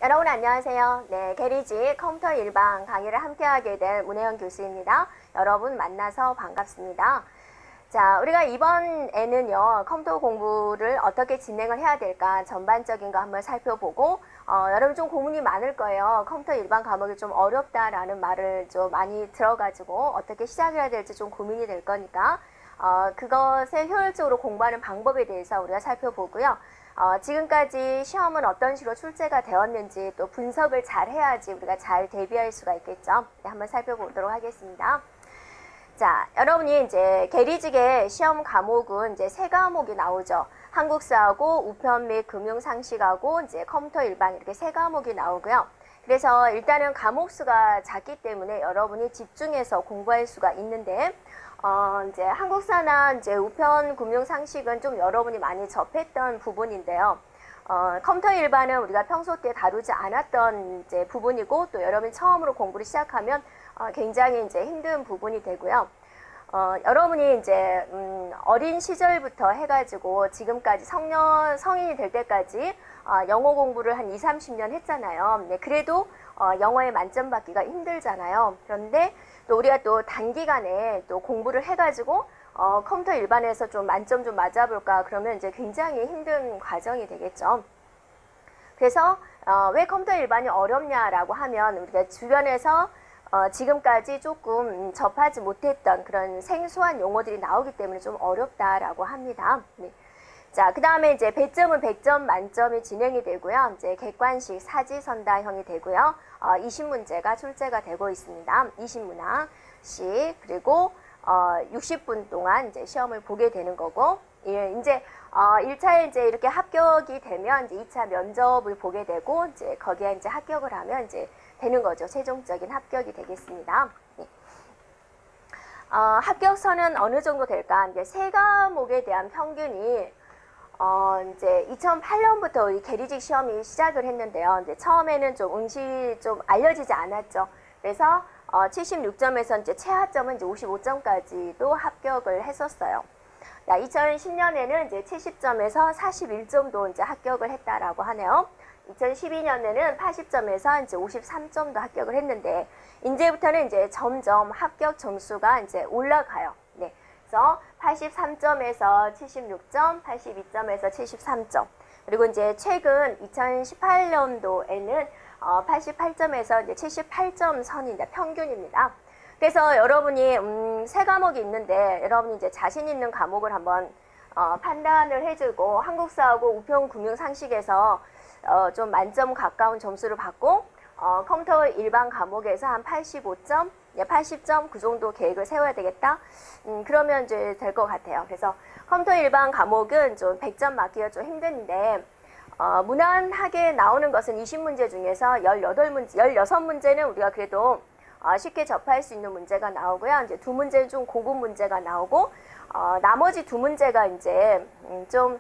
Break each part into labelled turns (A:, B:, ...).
A: 여러분 안녕하세요. 네, 게리지 컴퓨터 일반 강의를 함께하게 될 문혜영 교수입니다. 여러분 만나서 반갑습니다. 자, 우리가 이번에는요, 컴퓨터 공부를 어떻게 진행을 해야 될까 전반적인 거 한번 살펴보고, 여러분 좀 고민이 많을 거예요. 컴퓨터 일반 과목이 좀 어렵다라는 말을 좀 많이 들어가지고 어떻게 시작해야 될지 좀 고민이 될 거니까, 그것에 효율적으로 공부하는 방법에 대해서 우리가 살펴보고요. 지금까지 시험은 어떤 식으로 출제가 되었는지 또 분석을 잘 해야지 우리가 잘 대비할 수가 있겠죠. 네, 한번 살펴보도록 하겠습니다. 자, 여러분이 이제 계리직의 시험 과목은 이제 세 과목이 나오죠. 한국사하고 우편 및 금융상식하고 이제 컴퓨터 일반 이렇게 세 과목이 나오고요. 그래서 일단은 과목 수가 작기 때문에 여러분이 집중해서 공부할 수가 있는데, 이제 한국사나 이제 우편 금융상식은 좀 여러분이 많이 접했던 부분인데요. 컴퓨터 일반은 우리가 평소 때 다루지 않았던 이제 부분이고, 또 여러분이 처음으로 공부를 시작하면 굉장히 이제 힘든 부분이 되고요. 여러분이 이제 어린 시절부터 해가지고 지금까지 성인이 될 때까지 영어 공부를 한 20-30년 했잖아요. 네, 그래도 영어에 만점 받기가 힘들잖아요. 그런데 또 우리가 또 단기간에 또 공부를 해가지고 컴퓨터 일반에서 좀 만점 좀 맞아볼까 그러면 이제 굉장히 힘든 과정이 되겠죠. 그래서 왜 컴퓨터 일반이 어렵냐라고 하면 우리가 주변에서 지금까지 조금 접하지 못했던 그런 생소한 용어들이 나오기 때문에 좀 어렵다라고 합니다. 네. 자, 그 다음에 이제 배점은 100점 만점이 진행이 되고요. 이제 객관식 사지선다형이 되고요. 20문제가 출제가 되고 있습니다. 20문항씩 그리고 60분 동안 이제 시험을 보게 되는 거고, 이제 1차에 이제 이렇게 합격이 되면 이제 2차 면접을 보게 되고, 이제 거기에 이제 합격을 하면 이제 되는 거죠. 최종적인 합격이 되겠습니다. 네. 합격선은 어느 정도 될까? 이제 세 과목에 대한 평균이 이제 2008년부터 이 계리직 시험이 시작을 했는데요. 이제 처음에는 좀 응시 좀 알려지지 않았죠. 그래서 76점에서 이제 최하점은 이제 55점까지도 합격을 했었어요. 2010년에는 이제 70점에서 41점도 이제 합격을 했다라고 하네요. 2012년에는 80점에서 이제 53점도 합격을 했는데, 이제부터는 이제 점점 합격 점수가 이제 올라가요. 네. 그래서 83점에서 76점, 82점에서 73점. 그리고 이제 최근 2018년도에는 88점에서 이제 78점 선이 평균입니다. 그래서 여러분이 세 과목이 있는데 여러분이 이제 자신 있는 과목을 한번 판단을 해주고, 한국사하고 우편금융상식에서 좀 만점 가까운 점수를 받고, 컴퓨터 일반 과목에서 한 85점, 80점 그 정도 계획을 세워야 되겠다. 그러면 이제 될 것 같아요. 그래서 컴퓨터 일반 과목은 좀 100점 맞기가 좀 힘든데, 무난하게 나오는 것은 20문제 중에서 16문제는 우리가 그래도 쉽게 접할 수 있는 문제가 나오고요. 이제 2문제는 좀 고급 문제가 나오고, 나머지 2문제가 이제 좀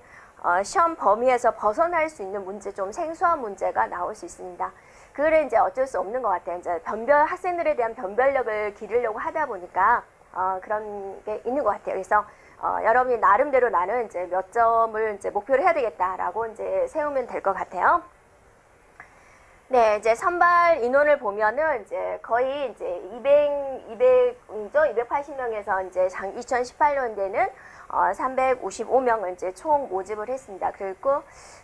A: 시험 범위에서 벗어날 수 있는 문제, 좀 생소한 문제가 나올 수 있습니다. 그래 이제 어쩔 수 없는 것 같아요. 이제 학생들에 대한 변별력을 기르려고 하다 보니까 그런 게 있는 것 같아요. 그래서 여러분이 나름대로 나는 이제 몇 점을 이제 목표를 해야 되겠다라고 이제 세우면 될 것 같아요. 네, 이제 선발 인원을 보면은 이제 거의 이제 280명에서 이제 2018년대는 355명을 이제 총 모집을 했습니다. 그리고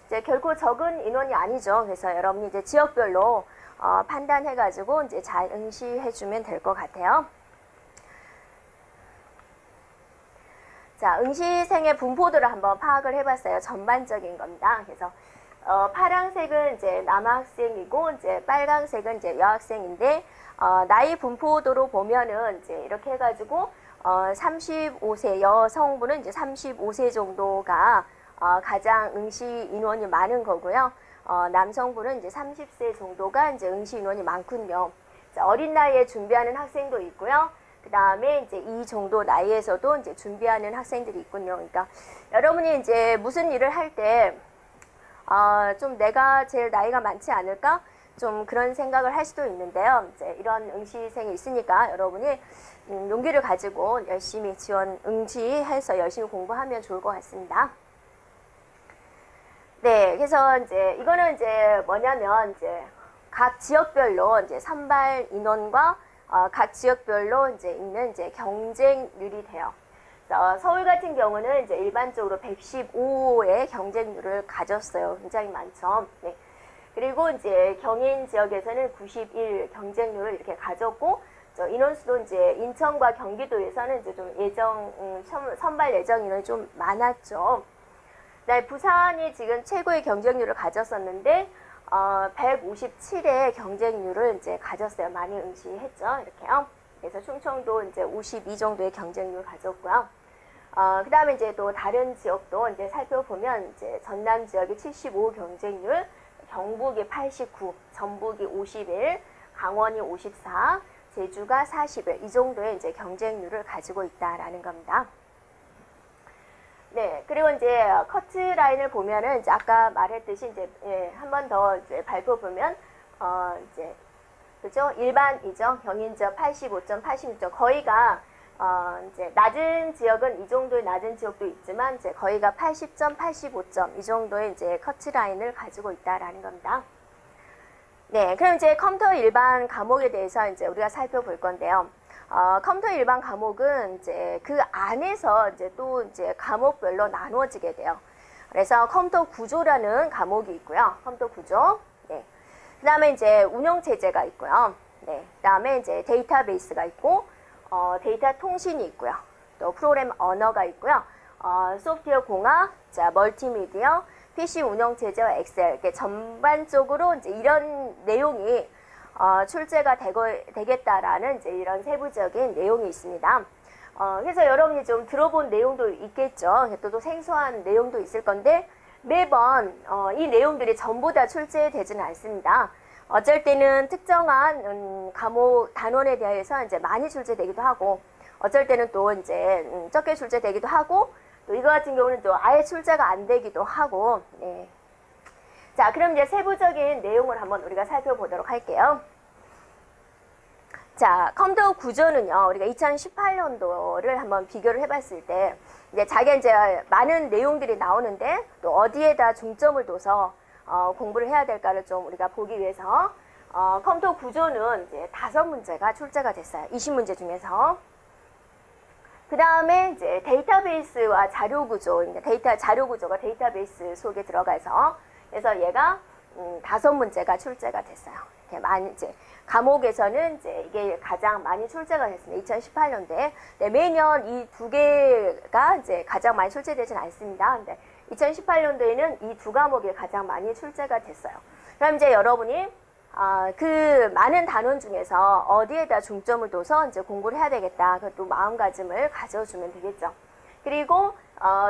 A: 이제 결코 적은 인원이 아니죠. 그래서 여러분이 이제 지역별로 판단해가지고 이제 잘 응시해주면 될 것 같아요. 자, 응시생의 분포도를 한번 파악을 해봤어요. 전반적인 겁니다. 그래서 파란색은 이제 남학생이고, 이제 빨간색은 이제 여학생인데, 나이 분포도로 보면은 이제 이렇게 해가지고 35세 여성분은 이제 35세 정도가 가장 응시 인원이 많은 거고요. 남성분은 이제 30세 정도가 이제 응시 인원이 많군요. 어린 나이에 준비하는 학생도 있고요. 그 다음에 이제 이 정도 나이에서도 이제 준비하는 학생들이 있군요. 그러니까 여러분이 이제 무슨 일을 할 때 좀 내가 제일 나이가 많지 않을까? 좀 그런 생각을 할 수도 있는데요. 이제 이런 응시생이 있으니까 여러분이 용기를 가지고 열심히 응시해서 열심히 공부하면 좋을 것 같습니다. 네, 네, 그래서 이제 이거는 이제 뭐냐면 이제 각 지역별로 이제 선발 인원과 각 지역별로 이제 있는 이제 경쟁률이 돼요. 그래서 서울 같은 경우는 이제 일반적으로 115의 경쟁률을 가졌어요. 굉장히 많죠. 네. 그리고 이제 경인 지역에서는 91 경쟁률을 이렇게 가졌고, 인원수도 이제 인천과 경기도에서는 이제 좀 선발 예정 인원이 좀 많았죠. 네, 부산이 지금 최고의 경쟁률을 가졌었는데, 157의 경쟁률을 이제 가졌어요. 많이 응시했죠. 이렇게요. 그래서 충청도 이제 52 정도의 경쟁률을 가졌고요. 그 다음에 이제 또 다른 지역도 이제 살펴보면 이제 전남 지역이 75 경쟁률, 경북이 89, 전북이 51, 강원이 54, 제주가 41, 이 정도의 이제 경쟁률을 가지고 있다라는 겁니다. 네, 그리고 이제 커트라인을 보면은 이제 아까 말했듯이 이제 한 번 더 이제 발표보면 이제 그죠? 일반이죠. 경인 지역 85점, 86점 거의가 이제 낮은 지역은 이 정도의 낮은 지역도 있지만 이제 거의가 80점, 85점 이 정도의 이제 커트라인을 가지고 있다라는 겁니다. 네, 그럼 이제 컴퓨터 일반 과목에 대해서 이제 우리가 살펴볼 건데요. 컴퓨터 일반 과목은 이제 그 안에서 이제 또 이제 과목별로 나누어지게 돼요. 그래서 컴퓨터 구조라는 과목이 있고요. 컴퓨터 구조. 네. 그 다음에 이제 운영체제가 있고요. 네. 그 다음에 이제 데이터베이스가 있고, 데이터 통신이 있고요. 또 프로그램 언어가 있고요. 소프트웨어 공학, 자, 멀티미디어, PC 운영체제와 엑셀. 이렇게 전반적으로 이제 이런 내용이 출제가 되겠다라는 이제 이런 세부적인 내용이 있습니다. 그래서 여러분이 좀 들어본 내용도 있겠죠. 또 생소한 내용도 있을 건데 매번 이 내용들이 전부 다 출제되지는 않습니다. 어쩔 때는 특정한 과목 단원에 대해서 이제 많이 출제되기도 하고, 어쩔 때는 또 이제 적게 출제되기도 하고, 또 이거 같은 경우는 또 아예 출제가 안 되기도 하고. 네. 자, 그럼 이제 세부적인 내용을 한번 우리가 살펴보도록 할게요. 자, 컴퓨터 구조는요, 우리가 2018년도를 한번 비교를 해봤을 때, 이제 자기가 이제 많은 내용들이 나오는데, 또 어디에다 중점을 둬서 공부를 해야 될까를 좀 우리가 보기 위해서, 컴퓨터 구조는 이제 5문제가 출제가 됐어요. 20문제 중에서. 그 다음에 이제 데이터베이스와 자료구조, 자료구조가 데이터베이스 속에 들어가서, 그래서 얘가 5문제가 출제가 됐어요. 이렇게 많이 이제 과목에서는 이제 이게 가장 많이 출제가 됐습니다. 2018년도에. 네, 매년 이 두 개가 이제 가장 많이 출제되진 않습니다. 근데 2018년도에는 이 두 과목이 가장 많이 출제가 됐어요. 그럼 이제 여러분이 그 많은 단원 중에서 어디에다 중점을 둬서 이제 공부를 해야 되겠다. 그것도 마음가짐을 가져주면 되겠죠. 그리고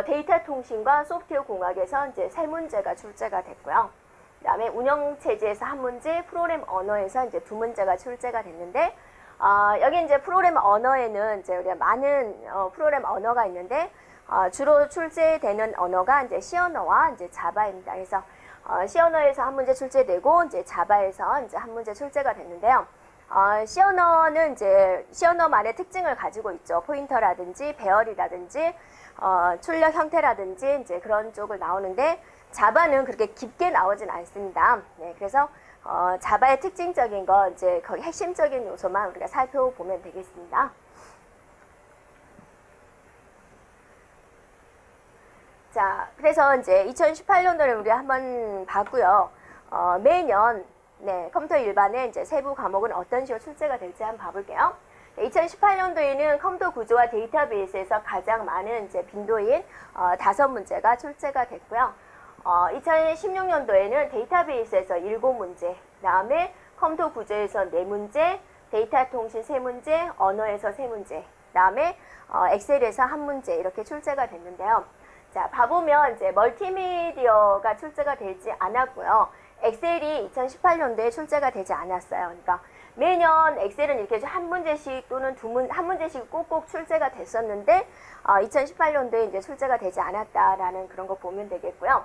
A: 데이터 통신과 소프트웨어 공학에서 이제 3문제가 출제가 됐고요. 그 다음에 운영체제에서 1문제, 프로그램 언어에서 이제 2문제가 출제가 됐는데, 여기 이제 프로그램 언어에는 이제 우리가 많은 프로그램 언어가 있는데, 주로 출제되는 언어가 이제 C 언어와 이제 자바입니다. 그래서 C 언어에서 1문제 출제되고, 이제 자바에서 이제 1문제 출제가 됐는데요. C 언어는 이제 C 언어만의 특징을 가지고 있죠. 포인터라든지 배열이라든지 출력 형태라든지 이제 그런 쪽을 나오는데, 자바는 그렇게 깊게 나오진 않습니다. 네, 그래서 자바의 특징적인 거 이제 거기 핵심적인 요소만 우리가 살펴보면 되겠습니다. 자, 그래서 이제 2018년도를 우리 한번 봤고요. 매년 네, 컴퓨터 일반의 이제 세부 과목은 어떤 식으로 출제가 될지 한번 봐볼게요. 2018년도에는 컴퓨터 구조와 데이터베이스에서 가장 많은 이제 빈도인 5문제가 출제가 됐고요. 2016년도에는 데이터베이스에서 7문제, 그 다음에 컴퓨터 구조에서 4문제, 데이터 통신 3문제, 언어에서 3문제, 그 다음에 엑셀에서 1문제 이렇게 출제가 됐는데요. 자, 봐보면 이제 멀티미디어가 출제가 되지 않았고요. 엑셀이 2018년도에 출제가 되지 않았어요. 그러니까 매년 엑셀은 이렇게 한 문제씩 또는 한 문제씩 꼭꼭 출제가 됐었는데 2018년도에 이제 출제가 되지 않았다라는 그런 거 보면 되겠고요.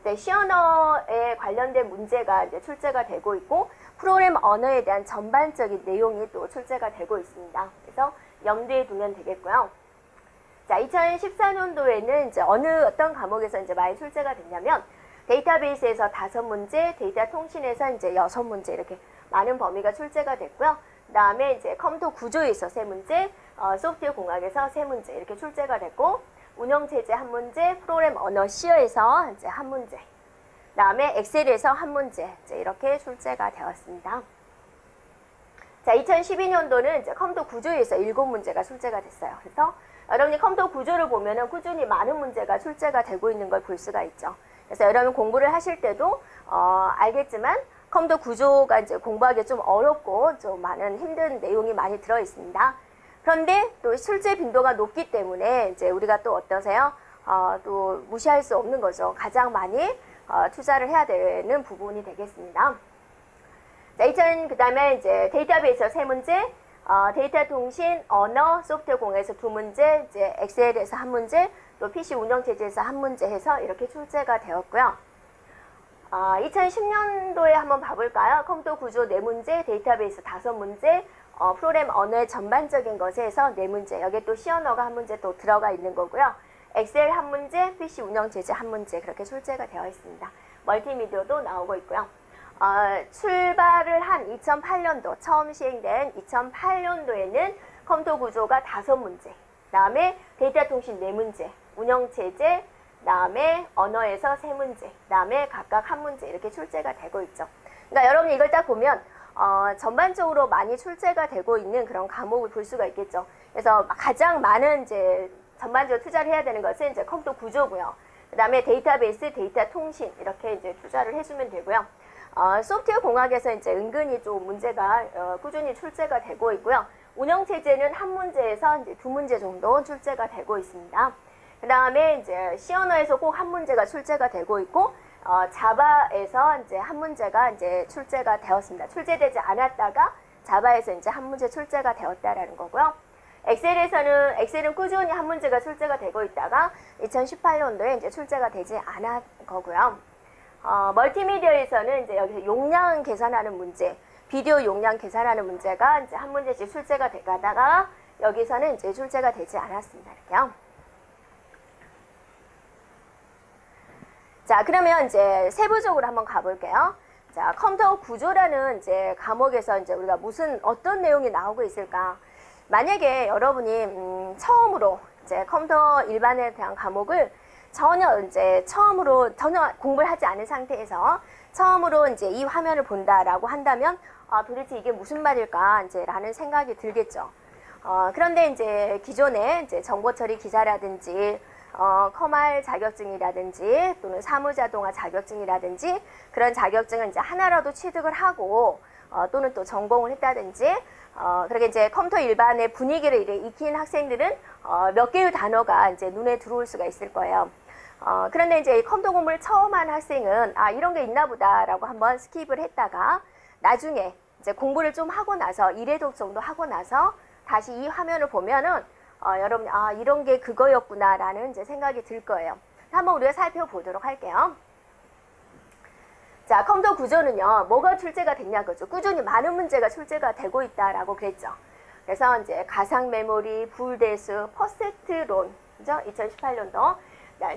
A: 네, C 언어에 관련된 문제가 이제 출제가 되고 있고, 프로그램 언어에 대한 전반적인 내용이 또 출제가 되고 있습니다. 그래서 염두에 두면 되겠고요. 자, 2014년도에는 이제 어떤 과목에서 이제 많이 출제가 됐냐면, 데이터베이스에서 5문제, 데이터 통신에서 이제 6문제 이렇게 많은 범위가 출제가 됐고요. 그 다음에 이제 컴퓨터 구조에서 3문제, 소프트웨어 공학에서 3문제 이렇게 출제가 됐고, 운영체제 1문제, 프로그램 언어 C에서 이제 1문제, 그 다음에 엑셀에서 1문제 이제 이렇게 출제가 되었습니다. 자, 2012년도는 이제 컴퓨터 구조에서 7문제가 출제가 됐어요. 그래서 여러분이 컴퓨터 구조를 보면은 꾸준히 많은 문제가 출제가 되고 있는 걸 볼 수가 있죠. 그래서 여러분 공부를 하실 때도 알겠지만 컴퓨터 구조가 이제 공부하기 좀 어렵고 좀 많은 힘든 내용이 많이 들어 있습니다. 그런데 또 출제 빈도가 높기 때문에 이제 우리가 또 어떠세요? 또 무시할 수 없는 거죠. 가장 많이 투자를 해야 되는 부분이 되겠습니다. 자, 그 다음에 이제 데이터베이스에서 3문제, 데이터 통신, 언어, 소프트웨어 공학에서 2문제, 이제 엑셀에서 1문제, 또 PC 운영체제에서 1문제 해서 이렇게 출제가 되었고요. 2010년도에 한번 봐볼까요? 컴퓨터 구조 4문제, 데이터베이스 5문제, 프로그램 언어의 전반적인 것에서 4문제, 여기에 또 C 언어가 1문제 또 들어가 있는 거고요. 엑셀 1문제, PC 운영체제 1문제 그렇게 출제가 되어 있습니다. 멀티미디어도 나오고 있고요. 출발을 한 2008년도, 처음 시행된 2008년도에는 컴퓨터 구조가 5문제, 그 다음에 데이터 통신 4문제, 운영체제, 그 다음에 언어에서 3문제, 그 다음에 각각 1문제 이렇게 출제가 되고 있죠. 그러니까 여러분이 이걸 딱 보면 전반적으로 많이 출제가 되고 있는 그런 과목을 볼 수가 있겠죠. 그래서 가장 많은 이제 전반적으로 투자를 해야 되는 것은 이제 컴퓨터 구조고요. 그 다음에 데이터베이스, 데이터 통신 이렇게 이제 투자를 해주면 되고요. 소프트웨어 공학에서 이제 은근히 좀 문제가 꾸준히 출제가 되고 있고요. 운영체제는 1문제에서 이제 2문제 정도 출제가 되고 있습니다. 그 다음에 이제 C 언어에서 꼭 1문제가 출제가 되고 있고, 자바에서 이제 1문제가 이제 출제가 되었습니다. 출제되지 않았다가 자바에서 이제 1문제 출제가 되었다라는 거고요. 엑셀은 꾸준히 1문제가 출제가 되고 있다가 2018년도에 이제 출제가 되지 않은 거고요. 멀티미디어에서는 이제 여기서 용량 계산하는 문제, 비디오 용량 계산하는 문제가 이제 1문제씩 출제가 되다가 여기서는 이제 출제가 되지 않았습니다. 이렇게요. 자, 그러면 이제 세부적으로 한번 가볼게요. 자, 컴퓨터 구조라는 이제 과목에서 이제 우리가 어떤 내용이 나오고 있을까? 만약에 여러분이 처음으로 이제 컴퓨터 일반에 대한 과목을 전혀 공부를 하지 않은 상태에서 처음으로 이제 이 화면을 본다라고 한다면 도대체 이게 무슨 말일까 이제 라는 생각이 들겠죠. 그런데 이제 기존에 이제 정보처리 기사라든지 커말 자격증이라든지 또는 사무자동화 자격증이라든지 그런 자격증을 이제 하나라도 취득을 하고 또는 또 전공을 했다든지 그렇게 이제 컴퓨터 일반의 분위기를 익힌 학생들은 몇 개의 단어가 이제 눈에 들어올 수가 있을 거예요. 그런데 이제 이 컴퓨터 공부를 처음 한 학생은 이런 게 있나 보다라고 한번 스킵을 했다가 나중에 이제 공부를 좀 하고 나서 1회독 정도 하고 나서 다시 이 화면을 보면은 여러분 이런 게 그거였구나라는 이제 생각이 들 거예요. 한번 우리가 살펴보도록 할게요. 자, 컴퓨터 구조는요, 뭐가 출제가 됐냐 그죠? 꾸준히 많은 문제가 출제가 되고 있다라고 그랬죠. 그래서 이제 가상 메모리, 불대수, 퍼센트론, 그죠? 2018년도.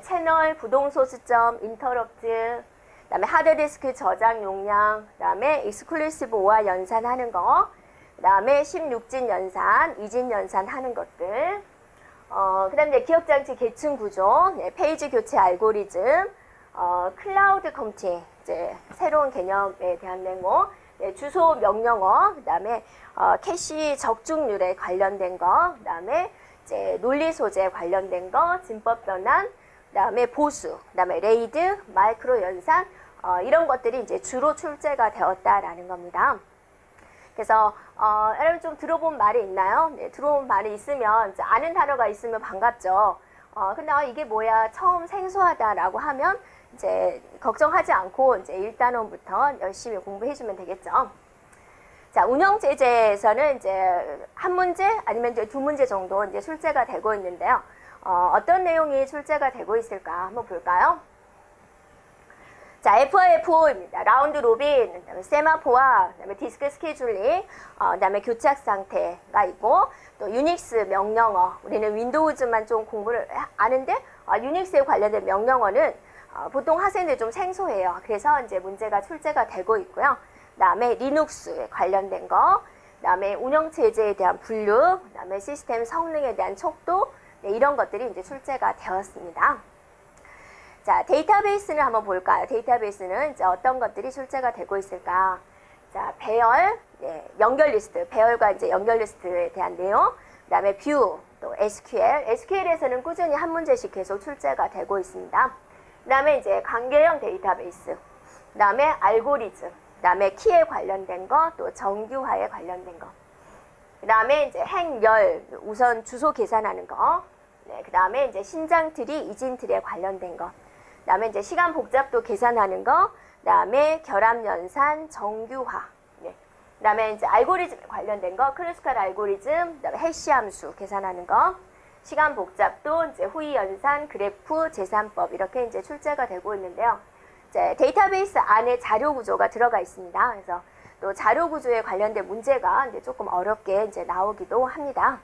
A: 채널, 부동 소수점, 인터럽트, 그다음에 하드디스크 저장 용량, 그다음에 익스클루시브 OR 연산하는 거, 그다음에 16진 연산, 2진 연산하는 것들, 그다음에 기억장치 계층 구조, 페이지 교체 알고리즘, 클라우드 컴퓨팅, 이제 새로운 개념에 대한 내용, 주소 명령어, 그다음에 캐시 적중률에 관련된 거, 그다음에 이제 논리 소재 관련된 거, 진법 변환, 그다음에 보수, 그다음에 레이드, 마이크로 연산 이런 것들이 이제 주로 출제가 되었다라는 겁니다. 그래서 여러분 좀 들어본 말이 있나요? 네, 들어본 말이 있으면 이제 아는 단어가 있으면 반갑죠. 근데 이게 뭐야 처음 생소하다라고 하면 이제 걱정하지 않고 이제 1단원부터 열심히 공부해주면 되겠죠. 자, 운영체제에서는 이제 1문제 아니면 이제 2문제 정도 이제 출제가 되고 있는데요. 어떤 내용이 출제가 되고 있을까 한번 볼까요? 자, F와 F5입니다. 라운드 로빈, 그다음에 세마포와 그다음에 디스크 스케줄링, 그다음에 교착 상태가 있고 또 유닉스 명령어. 우리는 윈도우즈만 좀 공부를 아는데 유닉스에 관련된 명령어는 보통 학생들 좀 생소해요. 그래서 이제 문제가 출제가 되고 있고요. 그다음에 리눅스에 관련된 거, 그다음에 운영체제에 대한 분류, 그다음에 시스템 성능에 대한 척도, 네, 이런 것들이 이제 출제가 되었습니다. 자, 데이터베이스를 한번 볼까요? 데이터베이스는 이제 어떤 것들이 출제가 되고 있을까? 자, 배열, 네, 연결 리스트, 배열과 이제 연결 리스트에 대한 내용, 그다음에 뷰, 또 SQL, SQL에서는 꾸준히 한 문제씩 계속 출제가 되고 있습니다. 그다음에 이제 관계형 데이터베이스, 그다음에 알고리즘, 그다음에 키에 관련된 거, 또 정규화에 관련된 거, 그다음에 이제 행열, 우선 주소 계산하는 거, 네, 그다음에 이제 신장 트리, 이진 트리에 관련된 거, 그다음에 이제 시간 복잡도 계산하는 거, 그다음에 결합 연산, 정규화, 네, 그다음에 이제 알고리즘에 관련된 거, 클래시컬 알고리즘, 그다음에 해시 함수 계산하는 거, 시간 복잡도, 이제 후이 연산, 그래프, 계산법 이렇게 이제 출제가 되고 있는데요. 이제 데이터베이스 안에 자료 구조가 들어가 있습니다. 그래서 또 자료 구조에 관련된 문제가 이제 조금 어렵게 이제 나오기도 합니다.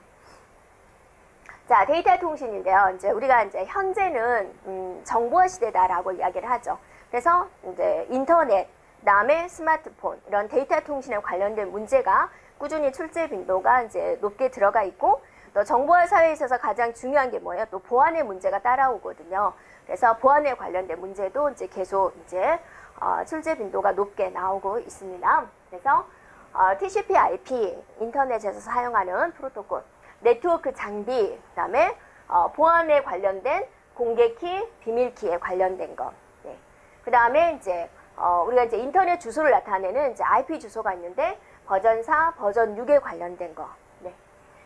A: 자, 데이터 통신인데요. 이제 우리가 이제 현재는 정보화 시대다라고 이야기를 하죠. 그래서 이제 인터넷, 그다음에 스마트폰 이런 데이터 통신에 관련된 문제가 꾸준히 출제 빈도가 이제 높게 들어가 있고, 또 정보화 사회에 있어서 가장 중요한 게 뭐예요? 또 보안의 문제가 따라오거든요. 그래서 보안에 관련된 문제도 이제 계속 이제 출제 빈도가 높게 나오고 있습니다. 그래서 TCP/IP 인터넷에서 사용하는 프로토콜, 네트워크 장비, 그다음에 보안에 관련된 공개키, 비밀키에 관련된 거. 네. 그다음에 이제 우리가 이제 인터넷 주소를 나타내는 이제 IP 주소가 있는데 버전 4, 버전 6에 관련된 거. 네.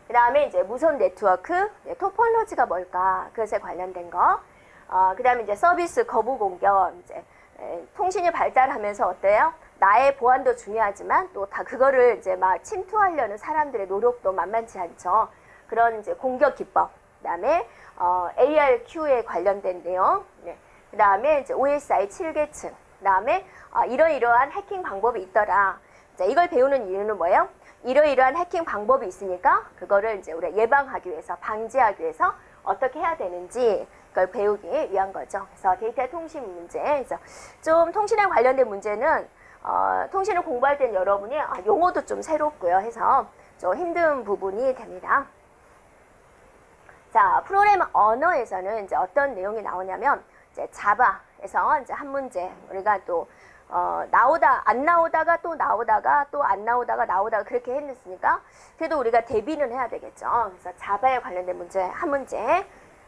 A: 그다음에 이제 무선 네트워크, 네, 토폴로지가 뭘까? 그것에 관련된 거. 그다음에 이제 서비스 거부 공격, 이제 통신이 발달하면서 어때요? 나의 보안도 중요하지만 또 다 그거를 이제 막 침투하려는 사람들의 노력도 만만치 않죠. 그런 이제 공격 기법, 그다음에 ARQ에 관련된 내용, 네. 그다음에 이제 OSI 7계층, 그다음에 이러이러한 해킹 방법이 있더라. 자, 이걸 배우는 이유는 뭐예요? 이러이러한 해킹 방법이 있으니까 그거를 이제 우리가 예방하기 위해서, 방지하기 위해서 어떻게 해야 되는지 그걸 배우기 위한 거죠. 그래서 데이터 통신 문제, 그래서 좀 통신에 관련된 문제는 통신을 공부할 때는 여러분이 용어도 좀 새롭고요 해서 좀 힘든 부분이 됩니다. 자, 프로그램 언어에서는 이제 어떤 내용이 나오냐면 이제 자바에서 이제 한 문제 우리가 또 안 나오다가 또 나오다가 또 안 나오다가 나오다가 그렇게 했으니까 그래도 우리가 대비는 해야 되겠죠. 그래서 자바에 관련된 문제 한 문제,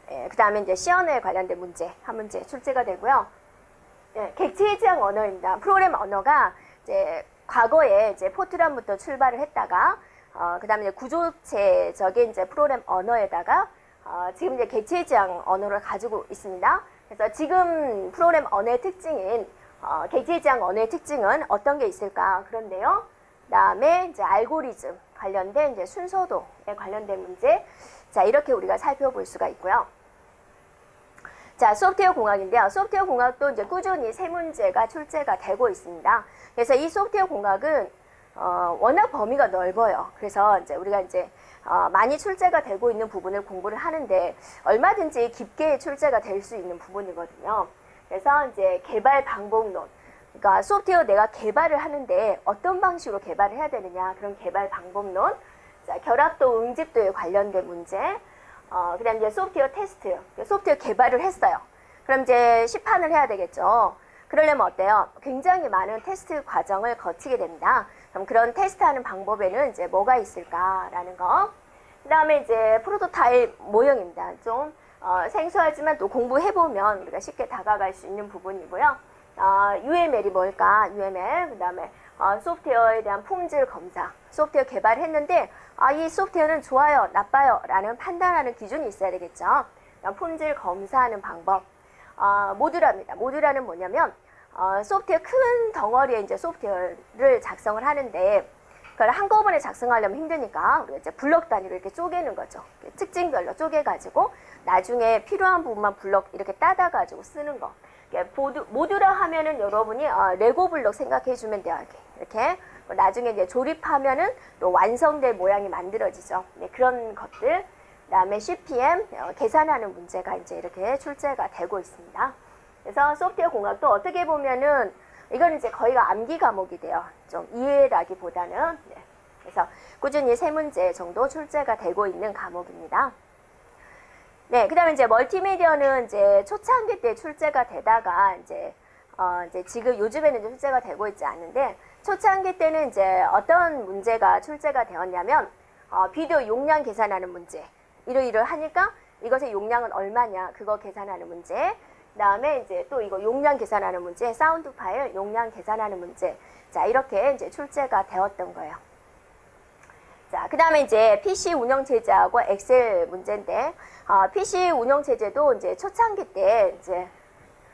A: 그 다음에 이제 시언어에 관련된 문제 한 문제 출제가 되고요. 예, 객체 지향 언어입니다. 프로그램 언어가 이제 과거에 이제 포트란부터 출발을 했다가 그 다음에 이제 구조체적인 이제 프로그램 언어에다가 지금 이제 객체 지향 언어를 가지고 있습니다. 그래서 지금 프로그램 언어의 특징인 객체 지향 언어의 특징은 어떤 게 있을까? 그런데요. 그다음에 이제 알고리즘 관련된 이제 순서도에 관련된 문제, 자 이렇게 우리가 살펴볼 수가 있고요. 자, 소프트웨어 공학인데요. 소프트웨어 공학도 이제 꾸준히 세 문제가 출제가 되고 있습니다. 그래서 이 소프트웨어 공학은 워낙 범위가 넓어요. 그래서 이제 우리가 이제 많이 출제가 되고 있는 부분을 공부를 하는데 얼마든지 깊게 출제가 될 수 있는 부분이거든요. 그래서 이제 개발 방법론, 그러니까 소프트웨어 내가 개발을 하는데 어떤 방식으로 개발을 해야 되느냐, 그런 개발 방법론, 자, 결합도 응집도에 관련된 문제, 그 다음에 이제 소프트웨어 테스트, 소프트웨어 개발을 했어요. 그럼 이제 시판을 해야 되겠죠. 그러려면 어때요? 굉장히 많은 테스트 과정을 거치게 됩니다. 그럼 그런 테스트하는 방법에는 이제 뭐가 있을까라는 거. 그 다음에 이제 프로토타입 모형입니다. 좀 생소하지만 또 공부해보면 우리가 쉽게 다가갈 수 있는 부분이고요. UML이 뭘까? UML. 그 다음에 소프트웨어에 대한 품질 검사. 소프트웨어 개발했는데 이 소프트웨어는 좋아요, 나빠요 라는 판단하는 기준이 있어야 되겠죠. 품질 검사하는 방법. 모듈화입니다. 모듈화는 뭐냐면 소프트웨어 큰 덩어리의 이제 소프트웨어를 작성을 하는데 그걸 한꺼번에 작성하려면 힘드니까 우리가 이제 블럭 단위로 이렇게 쪼개는 거죠. 특징별로 쪼개가지고 나중에 필요한 부분만 블럭 이렇게 따다가지고 쓰는 거. 모듈화 하면은 여러분이 레고 블럭 생각해 주면 돼요. 이렇게 나중에 이제 조립하면은 또 완성된 모양이 만들어지죠. 네, 그런 것들. 그다음에 CPM 계산하는 문제가 이제 이렇게 출제가 되고 있습니다. 그래서 소프트웨어 공학도 어떻게 보면은 이거는 이제 거의가 암기 과목이 돼요. 좀 이해라기보다는. 네. 그래서 꾸준히 3문제 정도 출제가 되고 있는 과목입니다. 네, 그 다음에 이제 멀티미디어는 이제 초창기 때 출제가 되다가 이제 지금 요즘에는 이제 출제가 되고 있지 않은데 초창기 때는 이제 어떤 문제가 출제가 되었냐면 비디오 용량 계산하는 문제. 이러이러하니까 이것의 용량은 얼마냐 그거 계산하는 문제. 그 다음에 이제 또 이거 용량 계산하는 문제, 사운드 파일 용량 계산하는 문제. 자, 이렇게 이제 출제가 되었던 거예요. 자, 그 다음에 이제 PC 운영체제하고 엑셀 문제인데, PC 운영체제도 이제 초창기 때 이제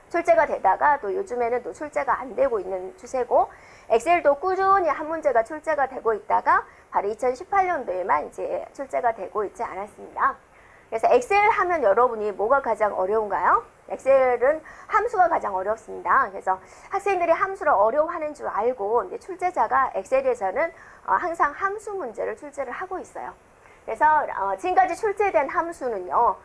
A: 출제가 되다가 또 요즘에는 또 출제가 안 되고 있는 추세고, 엑셀도 꾸준히 한 문제가 출제가 되고 있다가 바로 2018년도에만 이제 출제가 되고 있지 않았습니다. 그래서 엑셀 하면 여러분이 뭐가 가장 어려운가요? 엑셀은 함수가 가장 어렵습니다. 그래서 학생들이 함수를 어려워하는 줄 알고 이제 출제자가 엑셀에서는 항상 함수 문제를 출제를 하고 있어요. 그래서 지금까지 출제된 함수는요.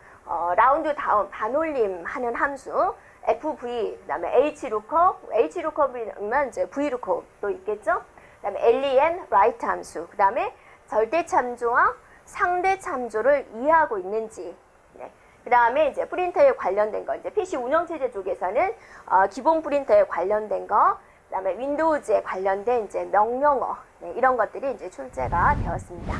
A: 라운드 다운 반올림 하는 함수 FV, 그다음에 HLOOKUP이면 이제 VLOOKUP도 있겠죠. 그다음에 len, write 함수, 그다음에 절대 참조와 상대 참조를 이해하고 있는지. 네. 그 다음에 이제 프린터에 관련된 거, 이제 PC 운영체제 쪽에서는 기본 프린터에 관련된 거, 그 다음에 윈도우즈에 관련된 이제 명령어, 네, 이런 것들이 이제 출제가 되었습니다.